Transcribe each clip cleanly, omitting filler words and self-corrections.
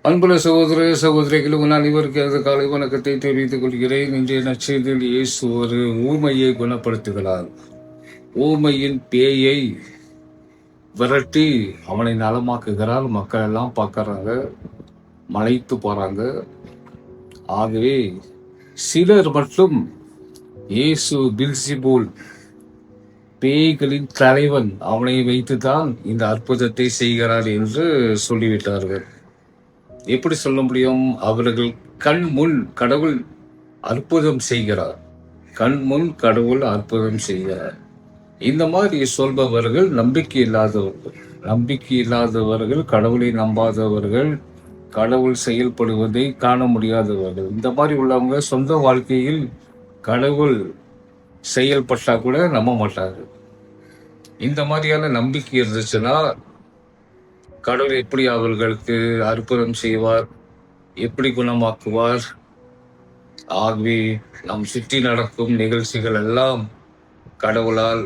அன்புள்ள சகோதர சகோதரிகள் உங்கள் அனைவருக்கு காலை வணக்கத்தை தெரிவித்துக் கொள்கிறேன். இன்றைய நற்செய்தியில் இயேசு ஒரு ஊமையை குணப்படுத்துகிறார். ஊமையின் பேயை விரட்டி அவனை நலமாக்குகிறார். மக்கள் எல்லாம் பார்க்கறாங்க, மலைத்து போறாங்க. ஆகவே சிலர் மட்டும் இயேசு பில்சிபூல், பேய்களின் தலைவன், அவனை வைத்துதான் இந்த அற்புதத்தை செய்கிறார் என்று சொல்லிவிட்டார்கள். எப்படி சொல்ல முடியும்? அவர்கள் கண் முன் கடவுள் அற்புதம் செய்கிறார். கண் முன் கடவுள் அற்புதம் செய்கிறார். இந்த மாதிரி சொல்பவர்கள் நம்பிக்கை இல்லாதவர்கள், கடவுளை நம்பாதவர்கள், கடவுள் செயல்படுவதை காண முடியாதவர்கள். இந்த மாதிரி உள்ளவங்க சொந்த வாழ்க்கையில் கடவுள் செயல்பட்டா கூட நம்ப மாட்டார்கள். இந்த மாதிரியான நம்பிக்கை இருந்துச்சுன்னா கடவுள் எப்படி அவர்களுக்கு அற்புதம் செய்வார், எப்படி குணமாக்குவார்? ஆகவே நாம் சுற்றி நடக்கும் நிகழ்ச்சிகள் எல்லாம் கடவுளால்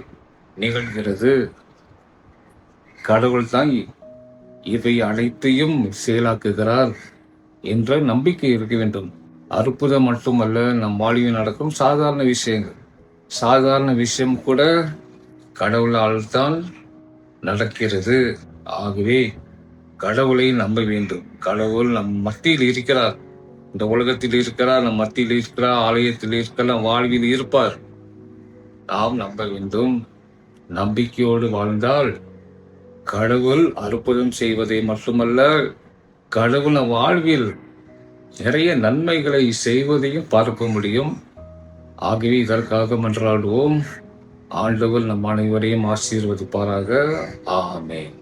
நிகழ்கிறது. கடவுள் தான் இவை அனைத்தையும் செயலாக்குகிறார் என்ற நம்பிக்கை இருக்க வேண்டும். அற்புதம் மட்டுமல்ல, நம் வாழ்வில் நடக்கும் சாதாரண விஷயங்கள், சாதாரண விஷயம் கூட கடவுளால் தான் நடக்கிறது. ஆகவே கடவுளை நம்ப வேண்டும். கடவுள் நம் மத்தியில் இருக்கிறார், இந்த உலகத்தில் இருக்கிறார், நம் மத்தியில் இருக்கிறார், ஆலயத்தில் இருக்கிறார், வாழ்வில் இருப்பார். நாம் நம்ப வேண்டும். நம்பிக்கையோடு வாழ்ந்தால் கடவுள் அற்புதம் செய்வதை மட்டுமல்ல, கடவுள் நம் வாழ்வில் நிறைய நன்மைகளை செய்வதையும் பார்க்க முடியும். ஆகவே இதற்காக மன்றாடுவோம். ஆண்டவர் நம் அனைவரையும் ஆசீர்வதிப்பாராக. ஆமென்.